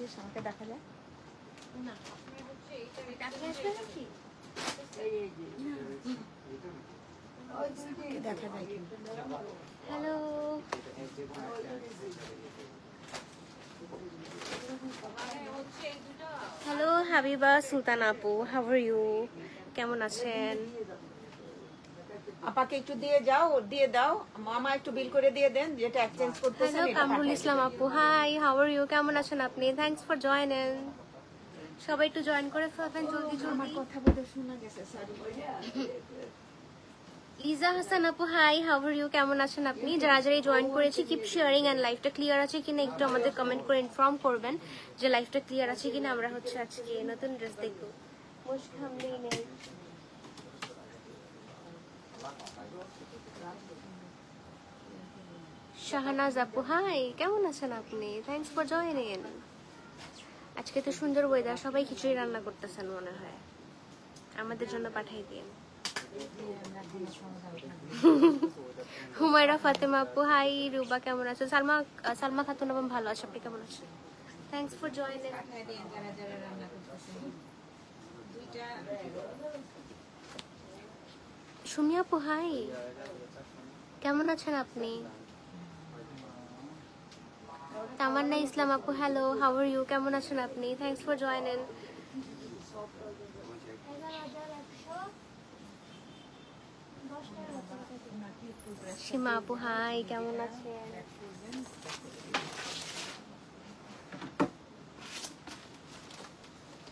আসছিস, আমাকে দেখা যায় না দেখা যায় কি? হ্যালো হ্যালো হাবিবা সুলতান আপু, হাউ আর ইউ? কেমন আছেন? আপাকে একটু দিয়ে যাও, দিয়ে দাও, মামা একটু বিল করে দিয়ে দেন, যেটা এক্সচেঞ্জ করতেছেন হ্যালো এটা কামরুল পাঠিয়ে ইসলাম দিবেন। আপু, হাই হাউ আর ইউ? কেমন আছেন আপনি? Thanks for joining. সবাই একটু জয়েন করে ফেলবেন জলদি আমার জলদি। কথা বলে শোনা গেছে, সরি। লিজা হাসান আপু, হাই হাউ আর ইউ? কেমন আছেন আপনি? যারা যারা জয়েন করেছি কিপ শেয়ারিং এন্ড লাইভটা ক্লিয়ার আছে কিনা একটু আমাদের কমেন্ট করে ইনফর্ম করবেন যে লাইভটা ক্লিয়ার আছে কিনা। আমরা হচ্ছে আজকে নতুন ড্রেস দেখবো। মুশখাম নেই। শাহনাজ আপু, হাই কেমন আছেন আপনি? Thanks for joining. আজকে তো সুন্দর ওয়েদার, সবাই খিচুড়ি রান্না করতেছেন মনে হয়, আমাদের জন্য পাঠাই দিন। হুমায়রা ফাতেমা আপু, হাই রুবা কেমন আছো? সালমা খাতুন আপু ভালো আছে, আপনি কেমন আছেন? Thanks for joining. সুমি আপু, হাই কেমন আছেন আপনি? তামান্না ইসলাম আপু, হ্যালো হাউ আর ইউ? কেমন আছেন আপনি? Thanks for joining. সীমা আপু, হাই কেমন আছেন?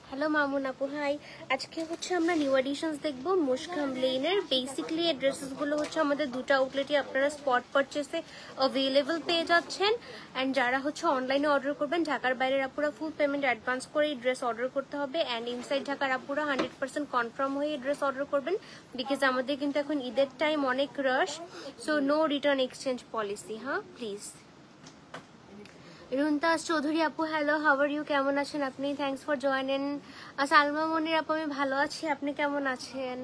হ্যালো মামুন আপু, হাই। আজকে হচ্ছে আমরা নিউ এডিশনস দেখবো মুশখাম লেনের। বেসিক্যালি এই ড্রেসেসগুলো হচ্ছে আমাদের দুটো আউটলেটে আপনারা স্পট পারচেসে অ্যাভেলেবল পেয়ে যাচ্ছেন। অ্যান্ড যারা হচ্ছে অনলাইনে অর্ডার করবেন, ঢাকার বাইরের আপুরা ফুল পেমেন্ট অ্যাডভান্স করে এই ড্রেস অর্ডার করতে হবে। অ্যান্ড ইনসাইড ঢাকার আপুরা 100% কনফার্ম হয়ে এই ড্রেস অর্ডার করবেন, বিকজ আমাদের কিন্তু এখন ঈদের টাইম অনেক rush. So no return exchange policy, হ্যাঁ প্লিজ। রুনতাস চৌধুরী আপু, হ্যালো হাউ আর ইউ? কেমন আছেন আপনি? Thanks for joining. Salma Monir আপু, আমি ভালো আছি, আপনি কেমন আছেন?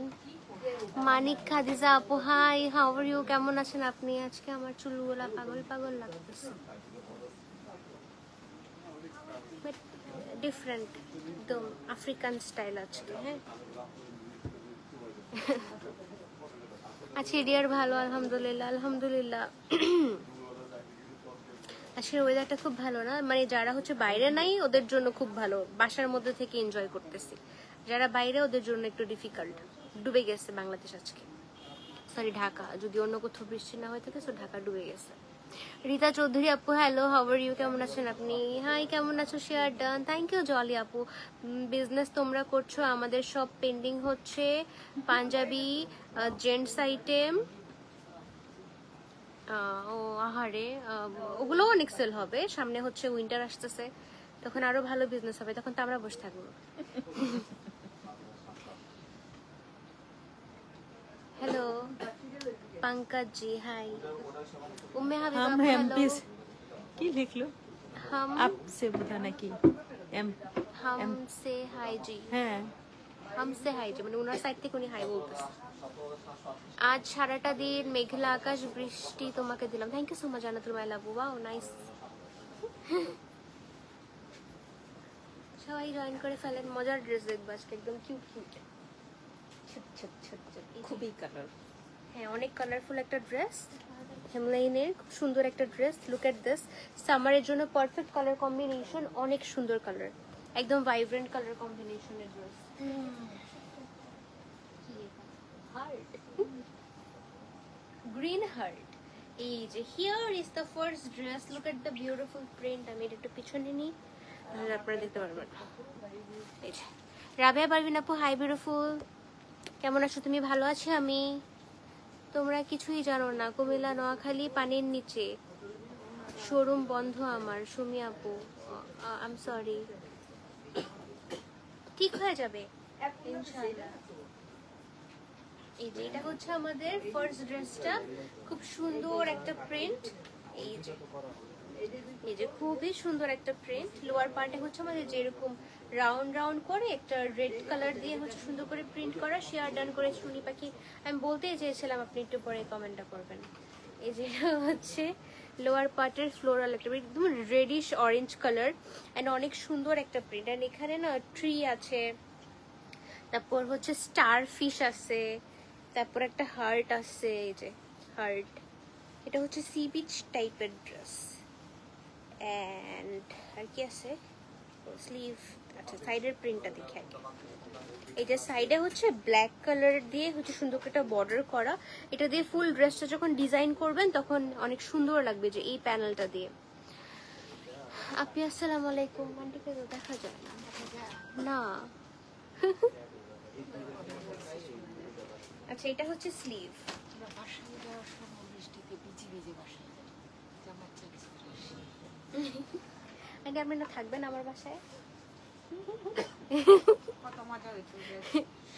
মানিক খাদিজা আপু, হাই হাউ আর ইউ? কেমন আছেন আপনি? আজকে আমার চুলগুলা পাগল পাগল লাগতেছে, বাট ডিফারেন্ট, একদম আফ্রিকান স্টাইল আজকে। হ্যাঁ আছি ডিয়ার, ভালো আলহামদুলিল্লাহ আলহামদুলিল্লাহ। আজকের ওয়েদারটা খুব ভালো না, মানে যারা হচ্ছে বাইরে নাই ওদের জন্য খুব ভালো, বাসার মধ্যে থেকে এনজয় করতেছি। যারা বাইরে ওদের জন্য একটু ডিফিকাল্ট। ডুবে গেছে বাংলাদেশ আজকে, সরি ঢাকা, যদি অন্য কোথাও বৃষ্টি না হয়ে থাকে তো ঢাকা ডুবে গেছে। রীতা চৌধুরী আপু, হ্যালো হাউ আর ইউ? কেমন আছেন আপনি? হাই কেমন আছো? Share done, thank you Jolly আপু। বিজনেস তোমরা করছো, আমাদের সব পেন্ডিং হচ্ছে। পাঞ্জাবি জেন্টস আইটেম, ও আহারে, ওগুলো অনেক সেল হবে। সামনে হচ্ছে উইন্টার আসতেছে, তখন আরো ভালো বিজনেস হবে, তখন তো আমরা বসে থাকবো। हेलो पंकज जी, हाय। उम्मे हबीबा, हम हेलो। की लिख लो, हम आपसे बताना की हमसे हाय जी, হ্যাঁ हमसे हाय जी মানে ওনার সাইড থেকে উনি হাই বলতেছে। আজ সারাটা দিন মেঘলা আকাশ, বৃষ্টি তোমাকে দিলাম। Thank you so much Jannatul my love, wow nice. সবাই জয়েন করে ফেলেন, মজার ড্রেস দেখবো আজকে, একদম কিউট কিউট। খুবই কালার, হ্যাঁ অনেক কালারফুল একটা ড্রেস, হেমলাইনের খুব সুন্দর একটা ড্রেস। লুক এট দিস, সামারের জন্য পারফেক্ট কালার কম্বিনেশন, অনেক সুন্দর কালার, একদম ভাইব্রেন্ট কালার কম্বিনেশনের ড্রেস। গ্রিন হার্ট, এই যে here is the first dress, look at the beautiful print. আমি এটা একটু পিছনে নিই, তাহলে আপনারা দেখতে পারবেন। এই যে রাবেয়া পারভিন আপু, হাই বিউটিফুল, কেমন আছো তুমি? ভালো আছি আমি। তোমরা কিছুই জানো না, কুমিল্লা নোয়াখালী পানির নিচে, শোরুম বন্ধ আমার। সুমি আপু, আই এম সরি, ঠিক হয়ে যাবে ইনশাআল্লাহ। এই যে এটা হচ্ছে আমাদের ফার্স্ট ড্রেসটা, খুব সুন্দর একটা প্রিন্ট। এই যে খুবই সুন্দর একটা প্রিন্ট। লোয়ার পার্টে হচ্ছে আমাদের যেরকম রাউন্ড রাউন্ড করে একটা রেড কালার দিয়ে হচ্ছে সুন্দর করে প্রিন্ট করা। শেয়ার ডান করে শুনি পাখি, আমি বলতেই চেয়েছিলাম, আপনি একটু পরে কমেন্টটা করবেন। এই যে হচ্ছে লোয়ার পার্টের ফ্লোরাল একটা একদম রেডিশ অরেঞ্জ কালার অ্যান্ড অনেক সুন্দর একটা প্রিন্ট। অ্যান্ড এখানে না ট্রি আছে, তারপর হচ্ছে স্টার ফিশ আছে, তারপর একটা হার্ট আছে, এই যে হার্ট। এটা হচ্ছে সি বিচ টাইপের ড্রেস। অ্যান্ড আর কি আছে, স্লিভ। আচ্ছা সাইডের প্রিন্টটা দেখি আগে। এই যে সাইডে হচ্ছে ব্ল্যাক কালার দিয়ে হচ্ছে সুন্দর একটা বর্ডার করা। এটা দিয়ে ফুল ড্রেসটা যখন ডিজাইন করবেন তখন অনেক সুন্দর লাগবে যে এই প্যানেলটা দিয়ে। আপনি আসসালামু আলাইকুম। আন্টিকে তো দেখা যায় না না। আচ্ছা এটা হচ্ছে স্লিভ। আন্টি আপনি না থাকবেন আমার বাসায়? কত মজা হয়েছে,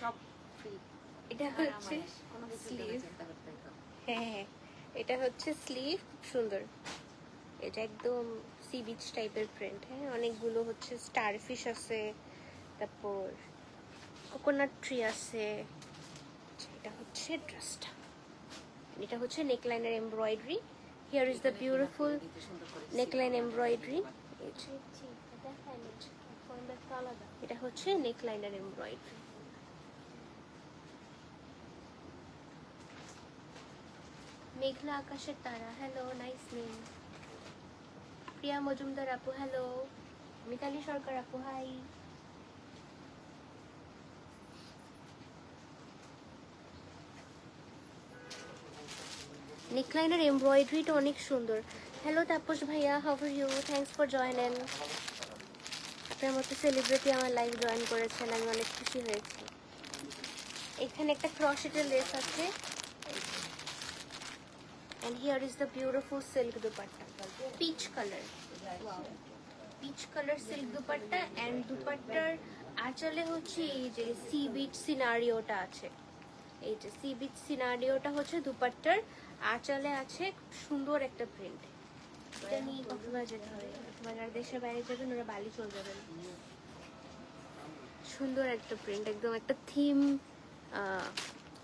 সব ফ্রি। এটা হচ্ছে স্লিভ। হ্যাঁ এটা হচ্ছে স্লিভ, খুব সুন্দর। এটা একদম সি বিচ টাইপের প্রিন্ট। হ্যাঁ অনেকগুলো হচ্ছে স্টারফিশ আছে, তারপর কোকোনাট ট্রি আছে। এটা হচ্ছে ড্রেসটা। এটা হচ্ছে নেকলাইনের embroidery. Here is the beautiful neckline embroidery. এটা হচ্ছে নেকলাইনের এমব্রয়ডারি। মেঘলা আকাশের তারা, hello, nice name. Priya Majumdar আপু, হ্যালো। মিতালি সরকার আপু, হাই। নেকলাইনের এমব্রয়ডারিটা অনেক সুন্দর। হ্যালো তাপস ভাইয়া, how are you? Thanks for join. আপনার মতো সেলিব্রিটি আমার লাইভ জয়েন করেছেন, আমি অনেক খুশি হয়েছি। এখানে একটা ক্রশেটের লেস আছে। And here is the beautiful silk dupatta, peach color. Wow, peach color silk dupatta and dupattar আঁচলে হচ্ছে এই যে সি বিচ সিনারিওটা আছে। এই যে সি বিচ সিনারিওটা হচ্ছে দুপাট্টার আঁচলে আছে। সুন্দর একটা প্রিন্ট। এটা নিয়ে কক্সবাজার যেতে হবে, কক্সবাজার দেশের বাইরে যাবেন ওরা বালি চলে যাবেন। সুন্দর একটা প্রিন্ট, একদম একটা থিম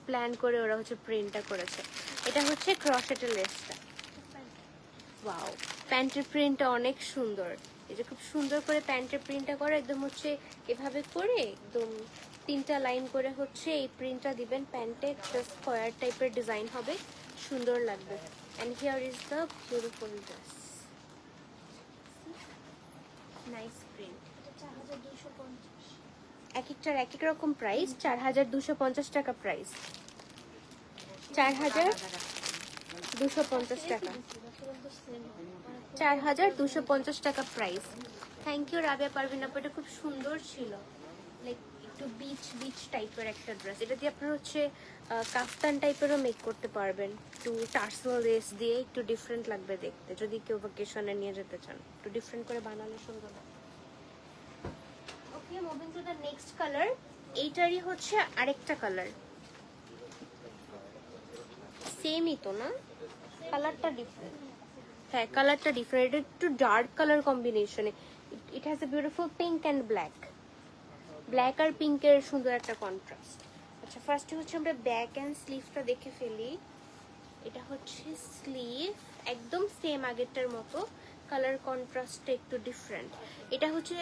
প্ল্যান করে ওরা হচ্ছে প্রিন্টটা করেছে। এটা হচ্ছে ক্রশেটের লেসটা। ওয়াও, প্যান্টের প্রিন্টটা অনেক সুন্দর। এই যে খুব সুন্দর করে প্যান্টের প্রিন্টটা করে একদম হচ্ছে এভাবে করে একদম 3টা লাইন করে হচ্ছে এই প্রিন্টটা দিবেন প্যান্টে। একটা স্কোয়ার টাইপের ডিজাইন হবে, সুন্দর লাগবে। And here is the beautiful dress, nice print. এক একটার এক এক রকম প্রাইস। 4250 টাকা প্রাইস, 4250 টাকা, 4250 টাকা price. Thank you Rabia Parvin আপু, এটা খুব সুন্দর ছিল। লাইক একটু বিচ বিচ টাইপের একটা ড্রেস। এটা দিয়ে আপনারা হচ্ছে কাফতান টাইপেরও মেক করতে পারবেন। একটু টার্সেল লেস দিয়ে একটু ডিফারেন্ট লাগবে দেখতে, যদি কেউ ভ্যাকেশনে নিয়ে যেতে চান। একটু ডিফারেন্ট করে বানালে সুন্দর লাগবে। Okay, moving to the next colour. এইটারই হচ্ছে আরেকটা কালার, সেমই তো না, কালারটা ডিফারেন্ট। হ্যাঁ কালারটা ডিফারেন্ট, এটা একটু ডার্ক কালার কম্বিনেশনে। It has a beautiful pink and black. Black আর পিঙ্কের সুন্দর একটা কন্ট্রাস্ট। আচ্ছা ফার্স্টে হচ্ছে আমরা ব্যাক অ্যান্ড স্লিভটা দেখে ফেলি। এটা হচ্ছে স্লিভ, একদম সেম আগেরটার মতো, কালার কন্ট্রাস্টটা একটু ডিফারেন্ট। এটা হচ্ছে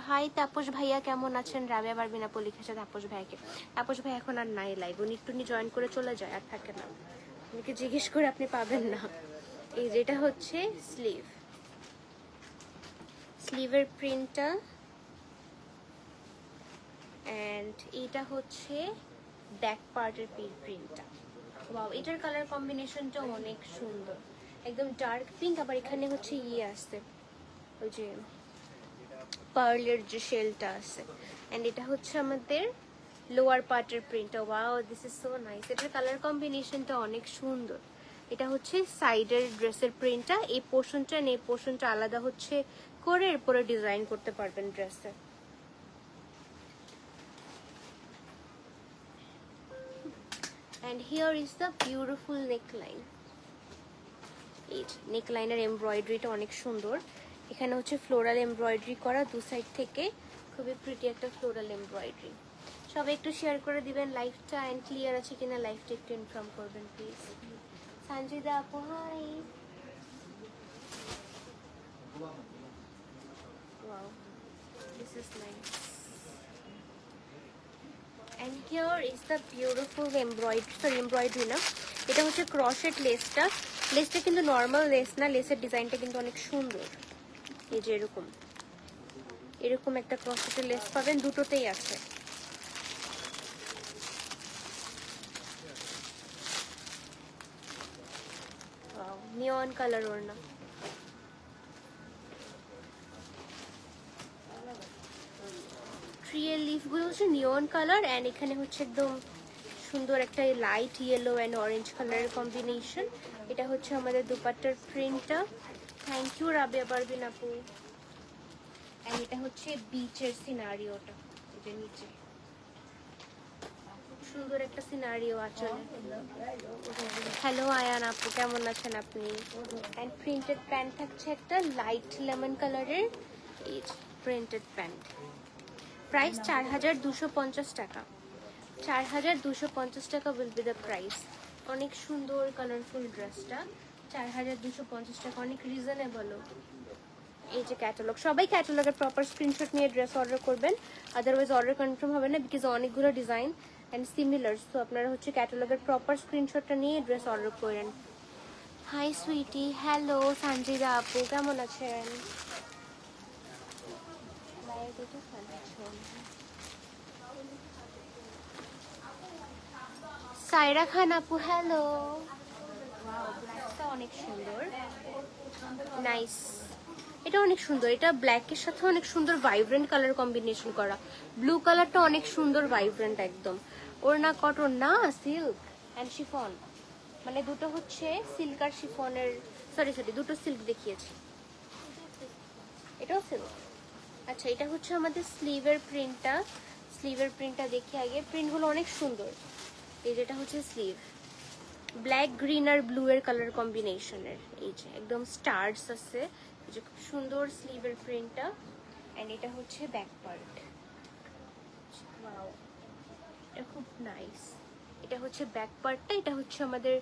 হাই তাপস ভাইয়া, কেমন আছেন? রাবিয়া পারভিন আপু লিখেছে তাপস ভাইকে। তাপস ভাই এখন আর নাই লাইভ, উনি একটু জয়েন করে চলে যায়, আর থাকে না। আপনাকে জিজ্ঞেস করে আপনি পাবেন না। এই যেটা হচ্ছে স্লিভ, স্লিভের প্রিন্টটা। অ্যান্ড এইটা হচ্ছে ব্যাক পার্টের প্রিন্টটা। ওয়াও, এটার কালার কম্বিনেশনটা অনেক সুন্দর, একদম ডার্ক পিঙ্ক। আবার এখানে হচ্ছে ইয়ে আসছে, ওই যে পার্লের যে শেলটা আছে। অ্যান্ড এটা হচ্ছে আমাদের লোয়ার পার্টের প্রিন্টটা। Wow, this is so nice. এটার কালার কম্বিনেশনটা অনেক সুন্দর। এটা হচ্ছে সাইডের ড্রেসের প্রিন্টটা। এই পোর্শনটা এই পোর্শনটা আলাদা হচ্ছে করে এরপরে ডিজাইন করতে পারবেন ড্রেসে। And here is the beautiful neckline. এই নেকলাইনের এমব্রয়ডারিটা অনেক সুন্দর। এখানে হচ্ছে ফ্লোরাল এমব্রয়ডারি করা দু সাইড থেকে, খুবই প্রিটি একটা ফ্লোরাল এমব্রয়ডারি। সবাই একটু শেয়ার করে দিবেন লাইভটা, এন্ড ক্লিয়ার আছে কিনা লাইভটা একটু ইনফর্ম করবেন প্লিজ। সঞ্জিদা আপু high. Wow, this is nice. And here is the beautiful embroidery না, এটা হচ্ছে ক্রশেট লেসটা। লেসটা কিন্তু নর্মাল লেস না, লেসের ডিজাইনটা কিন্তু অনেক সুন্দর। এই যে এরকম এরকম একটা ক্রশেটের লেস পাবেন, দুটোতেই আছে। নিয়ন কালার ওড়না। ট্রিয়ের লিফগুলো হচ্ছে নিয়ন কালার, অ্যান্ড এখানে হচ্ছে একদম সুন্দর একটা লাইট ইয়েলো অ্যান্ড অরেঞ্জ কালারের কম্বিনেশন। এটা হচ্ছে আমাদের দুপাট্টার প্রিন্টটা। থ্যাংক ইউ রাবিয়া পারভিন আপু। অ্যান্ড এটা হচ্ছে বিচের সিনারিওটা, এটা নিচে সুন্দর একটা সিনারিও আছে। হ্যালো আয়ান আপু, কেমন আছেন আপনি? অ্যান্ড প্রিন্টেড প্যান্ট থাকছে একটা লাইট লেমন কালারের, এই প্রিন্টেড প্যান্ট। প্রাইস 4250 টাকা। 4250 টাকা উইল বি দ্য প্রাইস। অনেক সুন্দর কালারফুল ড্রেসটা, 4250 টাকা, অনেক রিজনেবলও। এই যে ক্যাটালগ, সবাই ক্যাটালগের প্রপার স্ক্রিনশট নিয়ে ড্রেস অর্ডার করবেন, আদারওয়াইজ অর্ডার কনফার্ম হবে না, বিকজ অনেকগুলো ডিজাইন অ্যান্ড সিমিলার। সো আপনারা হচ্ছে ক্যাটালগের প্রপার স্ক্রিনশটটা নিয়ে ড্রেস অর্ডার করেন। হাই সুইটি, হ্যালো সঞ্জিদা আপু, কেমন আছেন? সাইরা খান আপু, হ্যালো। ব্ল্যাকটা অনেক সুন্দর, নাইস। এটা অনেক সুন্দর, এটা ব্ল্যাকের সাথে অনেক সুন্দর ভাইব্রেন্ট কালার কম্বিনেশন করা। ব্লু কালারটা অনেক সুন্দর ভাইব্রেন্ট একদম। ওড়না কটন না, সিল্ক অ্যান্ড শিফন, মানে দুটো হচ্ছে সিল্ক আর শিফনের, সরি দুটো সিল্ক দেখিয়েছি, এটাও সিল্ক। আচ্ছা, এটা হচ্ছে আমাদের স্লিভের প্রিন্টটা দেখি আগে। প্রিন্টগুলো অনেক সুন্দর। এই যেটা হচ্ছে স্লিভ, ব্ল্যাক গ্রিন আর ব্লু এর কালার কম্বিনেশনের, এই যে একদম স্টার্স আছে, এই যে খুব সুন্দর স্লিভের প্রিন্টটা। এন্ড এটা হচ্ছে ব্যাক পার্ট, ওয়াও, এটা খুব নাইস। এটা হচ্ছে ব্যাক পার্টটা, এটা হচ্ছে আমাদের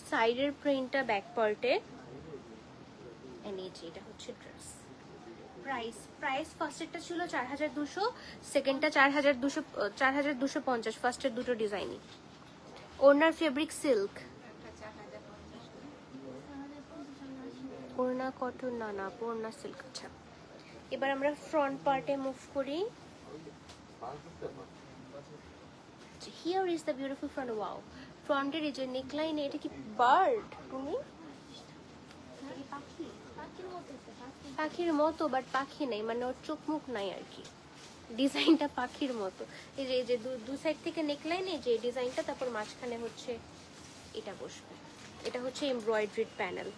সাইডের প্রিন্টটা ব্যাক পার্টে। এন্ড এই যে এটা হচ্ছে ড্রেস। প্রাইস ফার্স্টেরটা ছিল 4200, সেকেন্ডটা 4250, ফার্স্টের দুটো ডিজাইনই। ওড়নার ফেব্রিক সিল্ক, ওড়না কটন না, ওড়না সিল্ক। আচ্ছা, এবার আমরা ফ্রন্ট পার্টে মুভ করি। Here is the beautiful front. Wow, ফ্রন্টের এই যে নেকলাইন, এটা কি বার্ড? তুমি পাখির মতো, বাট পাখি নেই, মানে ওর চোখ মুখ নাই আর কি, ডিজাইনটা পাখির মতো। এই যে দু সাইড থেকে নেকলাইন, এই যে ডিজাইনটা, তারপর মাঝখানে হচ্ছে এটা বসবে। এটা হচ্ছে এমব্রয়ডারিড প্যানেল,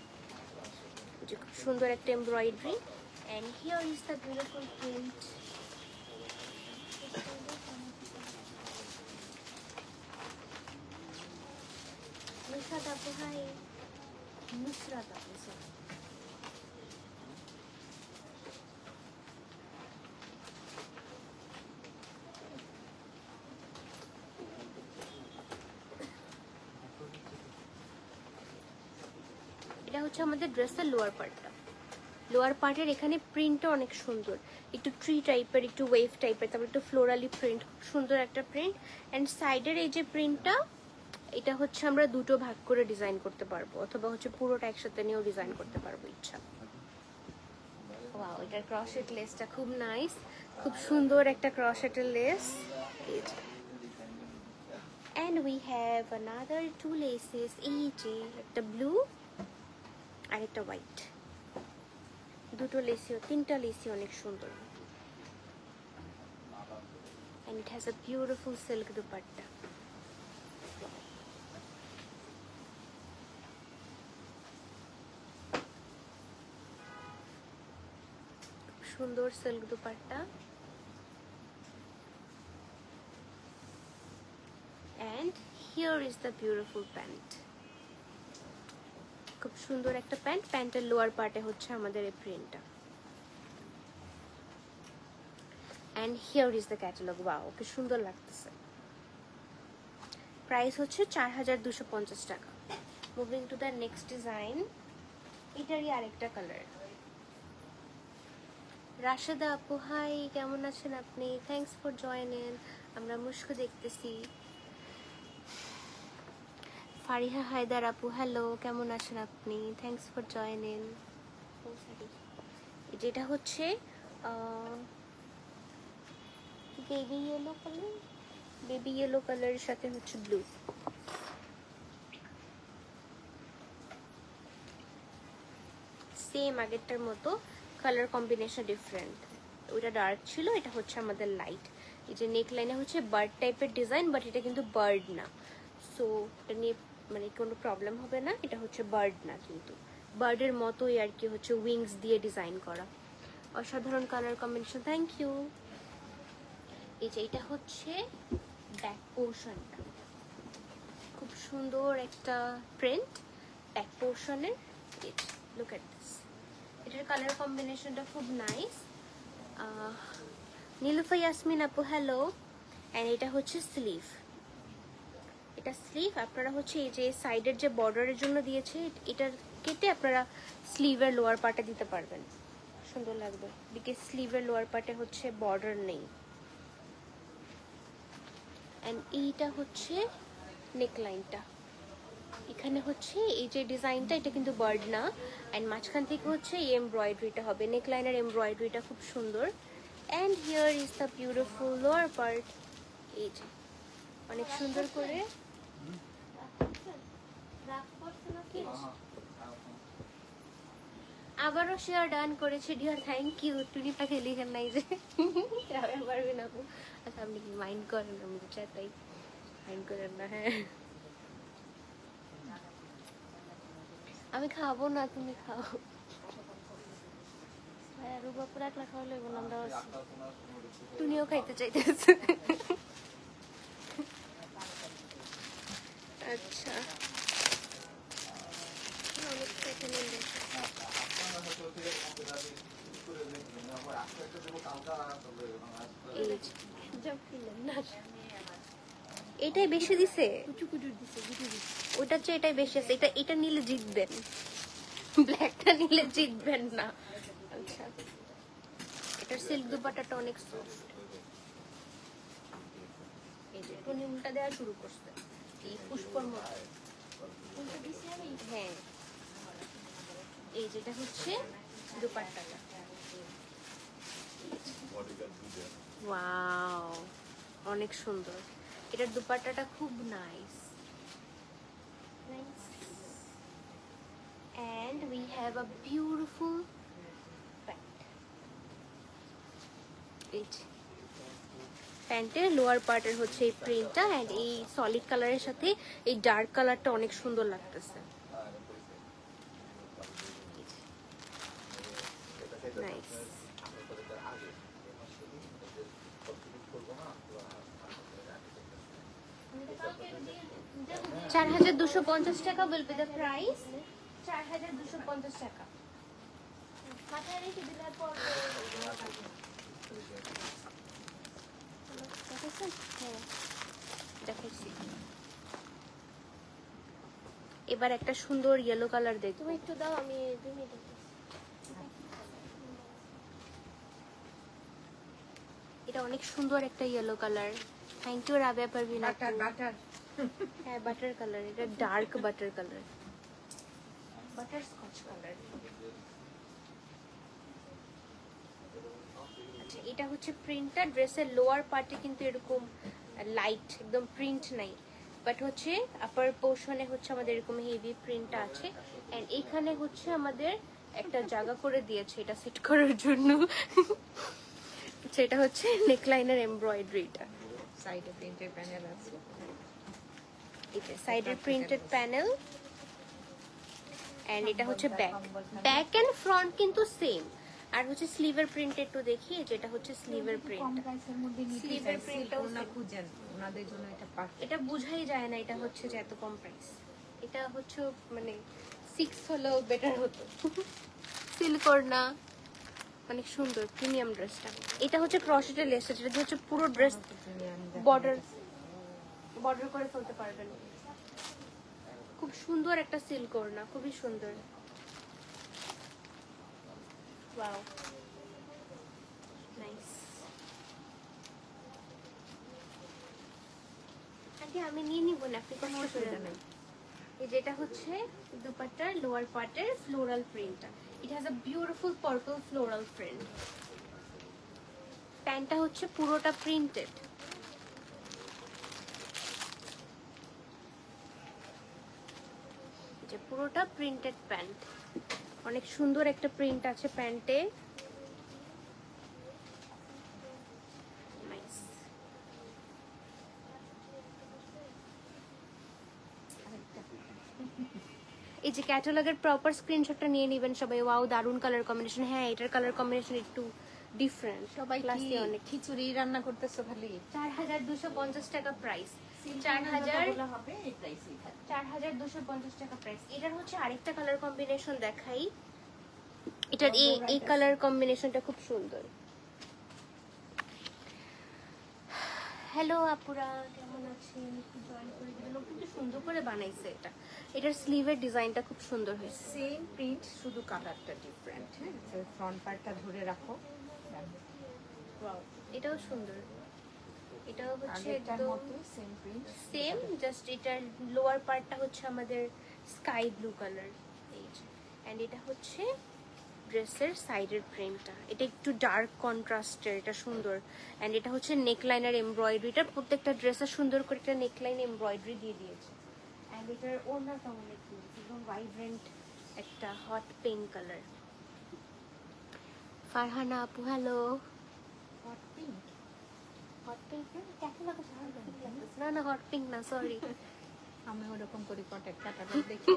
যে খুব সুন্দর একটা embroidery. And here is the beautiful print. Nusrat আপু, হাই। নুসরাত আপু, সরি। এটা হচ্ছে আমাদের ড্রেসের লোয়ার পার্টটা। লোয়ার পার্টের এখানে প্রিন্টটা অনেক সুন্দর, একটু ট্রি টাইপের, একটু ওয়েভ টাইপের, তারপর একটু ফ্লোরালি প্রিন্ট, খুব সুন্দর একটা প্রিন্ট। অ্যান্ড সাইডের এই যে প্রিন্টটা, এটা হচ্ছে আমরা দুটো ভাগ করে ডিজাইন করতে পারবো, অথবা হচ্ছে পুরোটা একসাথে নিয়েও ডিজাইন করতে পারবো ইচ্ছা। ওয়াও, এটার ক্রশেট লেসটা খুব নাইস, খুব সুন্দর একটা ক্রশেটের less. And we have another two laces, এই যে একটা ব্লু আর একটা হোয়াইট, দুটো লেসিও, তিনটা লেসি অনেক সুন্দর। And it has a beautiful silk dupatta. সুন্দর silk dupatta. And here is the beautiful pant. খুব সুন্দর একটা প্যান্ট। প্যান্টের লোয়ার পার্টে হচ্ছে আমাদের এই প্রিন্টটা। And here is the catalog. Wow, কি সুন্দর লাগতেছে। প্রাইস হচ্ছে 4250 টাকা। Moving to the next design, এটারই আরেকটা কালার। রাশেদা আপু হাই, কেমন আছেন আপনি? Thanks for joining. আমরা মুস্কো দেখতেছি। ফারিহা হায়দার আপু হ্যালো, কেমন আছেন আপনি? Thanks for joining. যেটা হচ্ছে baby yellow colour, baby yellow কালারের সাথে হচ্ছে ব্লু। সেম আগেরটার মতো, কালার কম্বিনেশন ডিফারেন্ট। ওইটা ডার্ক ছিল, এটা হচ্ছে আমাদের লাইট। এই যে নেক লাইনে হচ্ছে বার্ড টাইপের ডিজাইন, বাট এটা কিন্তু বার্ড না। সো এটা নিয়ে মানে কোনো প্রবলেম হবে না। এটা হচ্ছে বার্ড না, কিন্তু বার্ডের মতোই আর কি, হচ্ছে উইংস দিয়ে ডিজাইন করা। অসাধারণ কালার কম্বিনেশন, থ্যাংক ইউ। এই যে এটা হচ্ছে ব্যাক পোর্শনটা, খুব সুন্দর একটা প্রিন্ট ব্যাক পোর্শনের। লুক এট দিস, এটার কালার কম্বিনেশনটা খুব নাইস। নীলুফা ইয়াসমিন আপু হ্যালো। অ্যান্ড এটা হচ্ছে স্লিভ, এটা স্লিভ। আপনারা হচ্ছে এই যে সাইডের যে বর্ডারের জন্য দিয়েছে, এটার কেটে আপনারা স্লিভের লোয়ার পার্টে দিতে পারবেন, সুন্দর লাগবে। বিকজ স্লিভের লোয়ার পার্টে হচ্ছে বর্ডার নেই। অ্যান্ড এইটা হচ্ছে নেকলাইনটা, এখানে হচ্ছে এই যে ডিজাইনটা, এটা কিন্তু বার্ড না। অ্যান্ড মাঝখান থেকে হচ্ছে এই এমব্রয়ডারিটা হবে, নেকলাইনের এমব্রয়ডারিটা খুব সুন্দর। And here is the beautiful lower part. এই যে অনেক সুন্দর করে আবারও শেয়ার ডান করেছে ডিয়ার, থ্যাংক ইউ। টুনি পাখি লিখেন নাই যে পারবেন আপু। আচ্ছা আপনি কি মাইন্ড করেন? আমি চাই মাইন্ড করেন না। হ্যাঁ আমি খাবো না, তুমি খাও। রুবাপুর একলা খাওয়ালে আমরা টুনিও খাইতে চাইতেছে। আচ্ছা এটাই বেশি দিছে, ওটার চেয়ে এটাই বেশি আছে। এটা নিলে জিতবেন, ব্ল্যাকটা নিলে জিতবেন না। আচ্ছা এটার সিল্ক দুপাট্টাটা অনেক সফট। এই যে টুনি উল্টা দেওয়া শুরু করছে, এই পুষ্পর মতো। হ্যাঁ এই যেটা হচ্ছে দুপাট্টাটা। ওয়াও অনেক সুন্দর, এটার দুপাট্টাটা খুব nice. And we have a beautiful pant. প্যান্টের লোয়ার পার্টের হচ্ছে এই প্রিন্টটা, এন্ড এই সলিড কালারের সাথে এই ডার্ক কালারটা অনেক সুন্দর লাগতেছে। নাইস। 4250 টাকা will be the price. 4250 টাকা। মাথায় রেখে দিলে পর দেখাইছি। এবার একটা সুন্দর ইয়েলো কালার দেখো। তুমি একটু দাও, আমি এটা অনেক সুন্দর একটা yellow colour. Thank you Rabia Parvin. Butter হ্যাঁ বাটার কালার, এটা dark butter colour, butterscotch colour. আচ্ছা এটা হচ্ছে প্রিন্টটা। ড্রেসের লোয়ার পার্টে কিন্তু এরকম লাইট একদম প্রিন্ট নাই, বাট হচ্ছে আপার পোর্শনে হচ্ছে আমাদের এরকম হেভি প্রিন্টটা আছে। এন্ড এইখানে হচ্ছে আমাদের একটা জায়গা করে দিয়েছে এটা সেট করার জন্য। সেটা হচ্ছে নেকলাইনের এমব্রয়ডারিটা। সাইডে প্রিন্টেড প্যানেল আছে, এটা সাইডের প্রিন্টেড প্যানেল। এন্ড এটা হচ্ছে ব্যাক, ব্যাক এন্ড ফ্রন্ট কিন্তু সেম। আর হচ্ছে স্লিভের প্রিন্ট একটু দেখি, যেটা হচ্ছে স্লিভের প্রিন্ট। স্লিভের প্রিন্টটাও না খুঁজেন, ওনাদের জন্য এটা পারফেক্ট। এটা বুঝাই যায় না এটা হচ্ছে যে এত কম প্রাইস। এটা হচ্ছে মানে 6 হলেও বেটার হতো। সিল্কর না, অনেক সুন্দর প্রিমিয়াম ড্রেসটা। এটা হচ্ছে ক্রসেটের লেস, যেটা হচ্ছে পুরো ড্রেস বর্ডার বর্ডার করে ফেলতে পারবেন। খুব সুন্দর একটা সিল্কর না, খুবই সুন্দর। ওয়াও আন্টি আমি নিয়ে নিব না, আপনি কষ্ট করে নেন। এই যেটা হচ্ছে দুপাট্টার লোয়ার পার্টের ফ্লোরাল প্রিন্টটা। It has a beautiful purple floral print. প্যান্টটা হচ্ছে পুরোটা প্রিন্টেড। যে পুরোটা প্রিন্টেড প্যান্ট, অনেক সুন্দর একটা প্রিন্ট আছে প্যান্টে। নাইস। এই যে ক্যাটালগের প্রপার স্ক্রিনশটটা নিয়ে নেবেন সবাই। ওয়াও, দারুন কালার কম্বিনেশন। হ্যাঁ, এটার কালার কম্বিনেশন একটু ডিফারেন্ট। সবাই কি ক্লাসে অনেক। খিচুড়ি রান্না করতেছো খালি? 4250 টাকা প্রাইস। 4250 টাকা প্রাইস। এটার হচ্ছে আরেকটা কালার কম্বিনেশন দেখাই। এটার এই কালার কম্বিনেশনটা খুব সুন্দর। হ্যালো আপুরা, কেমন আছেন? একটু জয়েন করে দিবেন। ও কিন্তু সুন্দর করে বানাইছে এটা। এটার স্লিভের ডিজাইনটা খুব সুন্দর হয়েছে। সেম প্রিন্ট, শুধু কালারটা ডিফারেন্ট। হ্যাঁ, ফ্রন্ট পার্টটা ধরে রাখো। ওয়াও, এটাও সুন্দর। এটাও হচ্ছে আগেরটার একদম মতো সেম প্রিন্ট। সেম, জাস্ট এটার লোয়ার পার্টটা হচ্ছে আমাদের স্কাই ব্লু কালার। এই যে, এন্ড এটা হচ্ছে ড্রেসের সাইডের ফ্রেমটা। এটা একটু ডার্ক কন্ট্রাস্টের, এটা সুন্দর। এন্ড এটা হচ্ছে নেকলাইনের এমব্রয়ডারিটা। প্রত্যেকটা ড্রেসে সুন্দর করে একটা নেকলাইন এমব্রয়ডারি দিয়ে দিয়েছে। এন্ড এটার ওড়নাটা অনেক একদম ভাইব্রেন্ট একটা হট পিঙ্ক কালার। ফারহানা আপু hello. Hot pink? Hot pink না, না হট পিঙ্ক না, সরি। আমি ওরকম করি কটের কাটাটা দেখে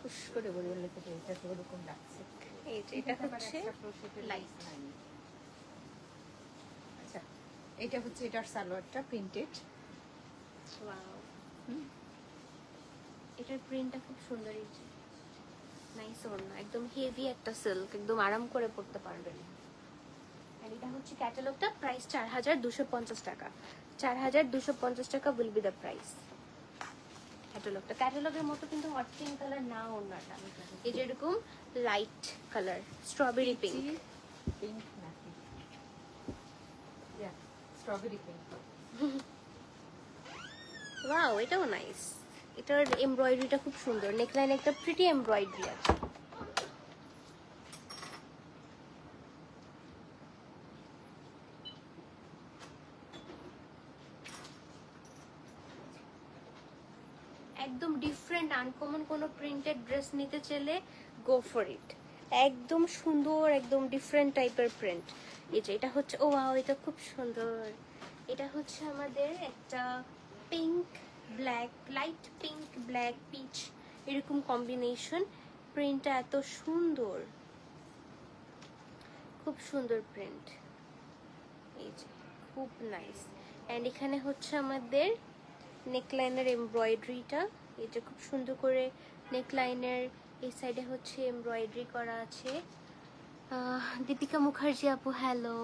খুশ করে বলি বলে তো এটা তো ওরকম লাগছে। এই যে এটা হচ্ছে লাইট। আচ্ছা, এটা হচ্ছে এটার সালোয়ারটা প্রিন্টেড। ওয়াও, এটার প্রিন্টটা খুব সুন্দর। এই যে নাইস ওড়না, একদম হেভি একটা সিল্ক, একদম আরাম করে পরতে পারবেন। আর এটা হচ্ছে ক্যাটালগটা, প্রাইস 4250 টাকা। 4250 টাকা উইল বি দ্য প্রাইস। ক্যাটালগটা ক্যাটালগের মতো কিন্তু হট পিঙ্ক কালার না ওড়নাটা। এই যে এরকম light colour, strawberry pink. Pink নাকি? Strawberry pink. ওয়াও, এটাও নাইস। এটার এমব্রয়ডারিটা খুব সুন্দর। নেকলাইন একটা প্রিটি এমব্রয়ডারি আছে। একদম ডিফারেন্ট আনকমন কোনো প্রিন্টেড ড্রেস নিতে চাইলে গো ফর ইট। একদম সুন্দর, একদম ডিফারেন্ট টাইপের প্রিন্ট। এই যে এটা হচ্ছে, ও ওয়াও, এটা খুব সুন্দর। এটা হচ্ছে আমাদের একটা pink black, light pink black peach এরকম কম্বিনেশন। প্রিন্টটা এত সুন্দর, খুব সুন্দর প্রিন্ট। এই যে খুব নাইস। অ্যান্ড এখানে হচ্ছে আমাদের নেকলাইনের এমব্রয়ডারিটা। এই যে খুব সুন্দর করে নেকলাইনের এই সাইডে হচ্ছে এমব্রয়ডারি করা আছে। দীপিকা মুখার্জি আপু হ্যালো।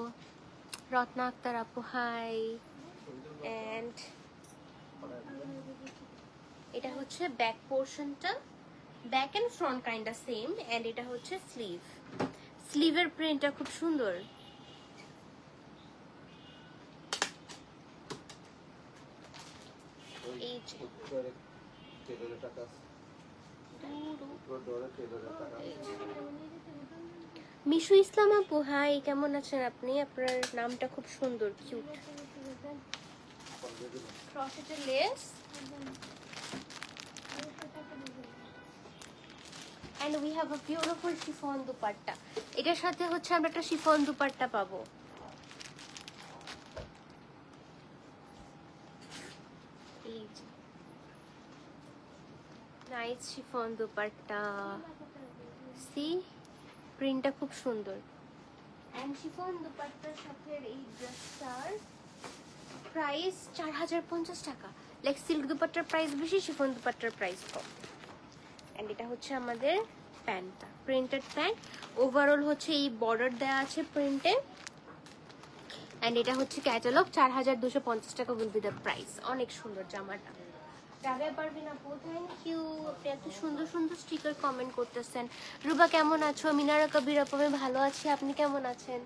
রত্না আক্তার আপু হাই। অ্যান্ড এটা হচ্ছে ব্যাক পোর্শনটা, back end front kinda same. And এটা হচ্ছে স্লিভ। স্লিভের প্রিন্টটা খুব সুন্দর। এই যে মিশু ইসলাম আপু হাই, কেমন আছেন আপনি? আপনার নামটা খুব সুন্দর, কিউট। ক্রসেটের lace. And we have a beautiful chiffon dupatta. এটার সাথে হচ্ছে আমরা একটা শিফন দুপাট্টা পাবো। এই যে নাইস শিফন দুপাট্টা। সি প্রিন্টটা খুব সুন্দর। এন্ড শিফন দুপাট্টার সাথে এই ড্রেসটার প্রাইস 4050 টাকা। লাইক সিল্ক দুপাট্টার প্রাইস বেশি, শিফন দুপাট্টার প্রাইস কম। এন্ড এটা হচ্ছে আমাদের প্যান্টটা, প্রিন্টেড প্যান্ট। ওভারঅল হচ্ছে এই বর্ডার দেওয়া আছে প্রিন্টে। এন্ড এটা হচ্ছে ক্যাটালগ। 4250 টাকা উইল বি দ্য প্রাইস। অনেক সুন্দর জামাটা। রাবেয়া পারভিন আপু থ্যাংক ইউ, আপনি এত সুন্দর সুন্দর স্টিকার কমেন্ট করতেছেন। রুবা কেমন আছো? মিনারা কবির আপু আমি ভালো আছি, আপনি কেমন আছেন?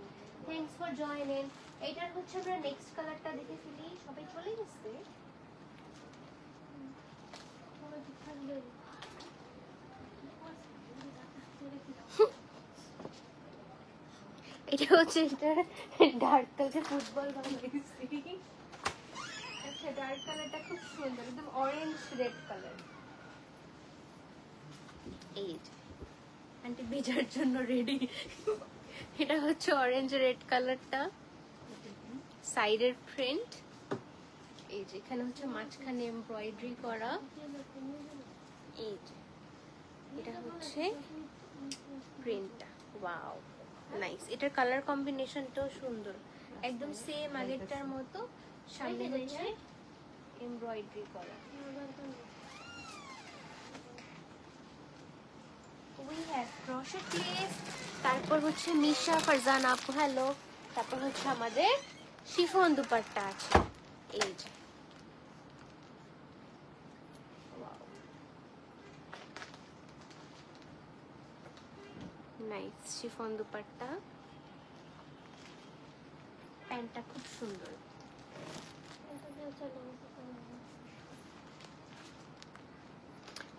Thanks for joining. এইটার হচ্ছে আমরা নেক্সট কালারটা দেখে ফেলি। সবাই চলে গেছে। এটা হচ্ছে এটা ডার্ক কালার ফুটবল বানাইছি। আচ্ছা ডার্ক কালারটা খুব সুন্দর, একদম অরেঞ্জ রেড কালার। এই আন্টি বেজার জন্য রেডি। এটা হচ্ছে অরেঞ্জ রেড কালারটা, সাইডের প্রিন্ট। এই যে এখানে হচ্ছে মাঝখানে এমব্রয়ডারি করা। এই যে এটা হচ্ছে প্রিন্টটা, ওয়াও নাইস। এটার কালার কম্বিনেশনটাও সুন্দর, একদম সেম আগেরটার মতো। সামনে হচ্ছে এমব্রয়ডারি করা। We have crochet lace, তারপর হচ্ছে মিশা ফারজান আপু হ্যালো। তারপর হচ্ছে আমাদের শিফন দুপাট্টা আছে। এই যে নাইস শিফন দুপাট্টা, প্যান্টটা খুব সুন্দর।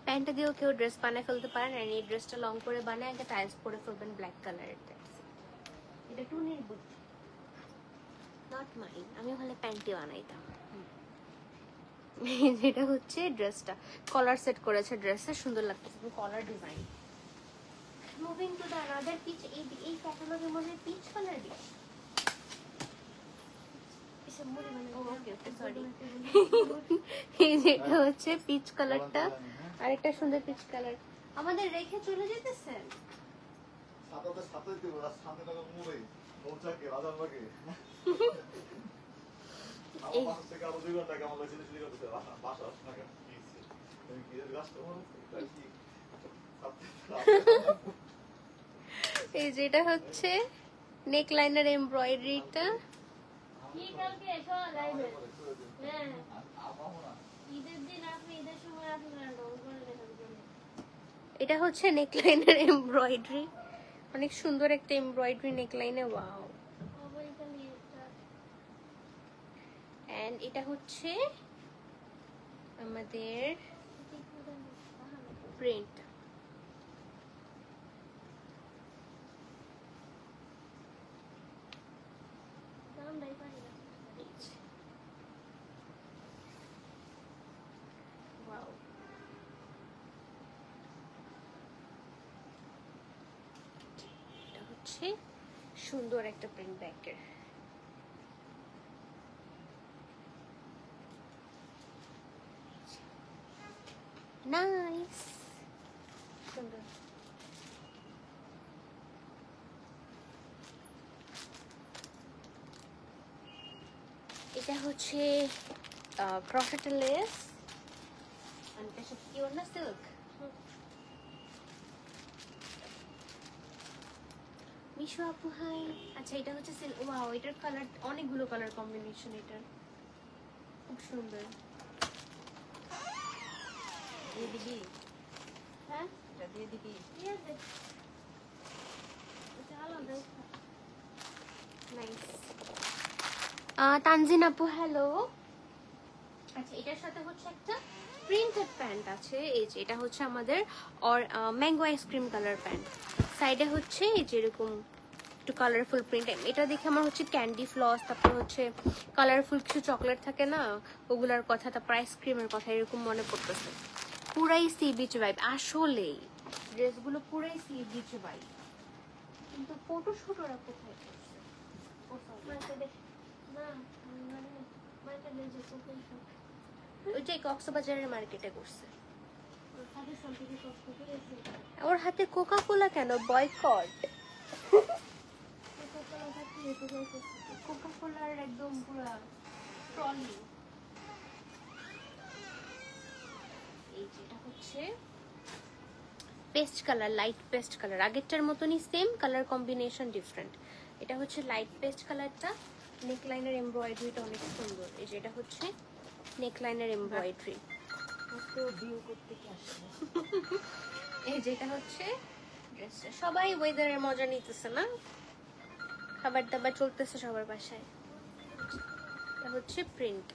প্যান্টটা দিয়েও কেউ ড্রেস বানায় ফেলতে পারেন, আর এই ড্রেসটা লং করে বানায় একটা টাইলস পরে ফেলবেন ব্ল্যাক কালারের। এটা টুনির বুদ্ধি, নট মাইন। আমি হলে প্যান্টই বানাইতাম। যেটা হচ্ছে ড্রেসটা কলার সেট করেছে, ড্রেসে সুন্দর লাগতেছে, collar design. Moving to the another piece. এই ক্যাটালগের মধ্যে পিচ কালার দিই। যেটা হচ্ছে পিচ কালারটা, আরেকটা সুন্দর পিচ কালার। আমাদের রেখে চলে যেতেছেন। এই যেটা হচ্ছে নেক লাইনের এমব্রয়ডারিটা। এটা হচ্ছে নেকলাইনের এমব্রয়ডারি, অনেক সুন্দর একটা এমব্রয়ডারি নেকলাইনে, ওয়াও। এন্ড এটা হচ্ছে আমাদের প্রিন্ট। ওয়াও, এটা হচ্ছে সুন্দর একটা প্রিন্ট ব্যাকের। নাইস, সুন্দর। এটা হচ্ছে ক্রোশেট লেস, এটা সব পিওর না সিল্ক। মিশো আপু হাই। আচ্ছা এটা হচ্ছে সিল্ক, ওয়াও এটার কালার অনেকগুলো কালার কম্বিনেশন, এটার খুব সুন্দর। দিয়ে দিবি? হ্যাঁ এটা দিয়ে দিবি? নাইস। তানজিন আপু হ্যালো। আচ্ছা এটার সাথে হচ্ছে একটা প্রিন্টেড প্যান্ট আছে। এই যে এটা হচ্ছে আমাদের ম্যাঙ্গো আইসক্রিম কালার প্যান্ট। সাইডে হচ্ছে এই যে এরকম একটু কালারফুল প্রিন্ট। এটা দেখে আমার হচ্ছে ক্যান্ডি ফ্লস, তারপর হচ্ছে কালারফুল কিছু চকলেট থাকে না ওগুলার কথা, তারপর আইসক্রিমের কথা এরকম মনে পড়তেছে। পুরাই সি বিচ ভাইব, আসলেই ড্রেসগুলো পুরাই সি বিচ ভাইব। কিন্তু ফটোশুট ওরা কোথায় করছে? ওইটাই কক্সবাজারের মার্কেটে করছে। ওর হাতে কোকা কোলা কেন? বয়কট। কোকা কোলার একদম পুরা ট্রলি। এই যেটা হচ্ছে paste colour, light paste colour, আগেরটার মতনই সেম কালার কম্বিনেশন ডিফারেন্ট। এটা হচ্ছে লাইট পেস্ট কালারটা। নেকলাইনের এমব্রয়ডারিটা অনেক সুন্দর। এই যেটা হচ্ছে নেকলাইনের এমব্রয়ডারি। এই যেটা হচ্ছে ড্রেসটা। সবাই ওয়েদারের মজা নিতেছে না, খাবার দাবার চলতেছে সবার বাসায়। এটা হচ্ছে প্রিন্ট।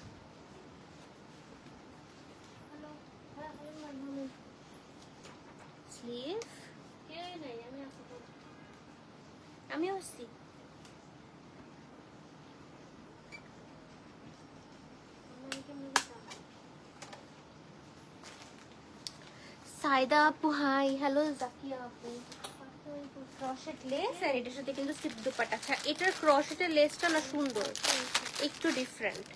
স্লিভ, আমিও আসছি। সাইদা আপু হাই, হ্যালো জাকিয়া আপু। ক্রশেট লেস আর এটার সাথে কিন্তু স্লিপ দুপাট্টা। আচ্ছা এটার ক্রশেটের লেসটা না সুন্দর, একটু ডিফারেন্ট,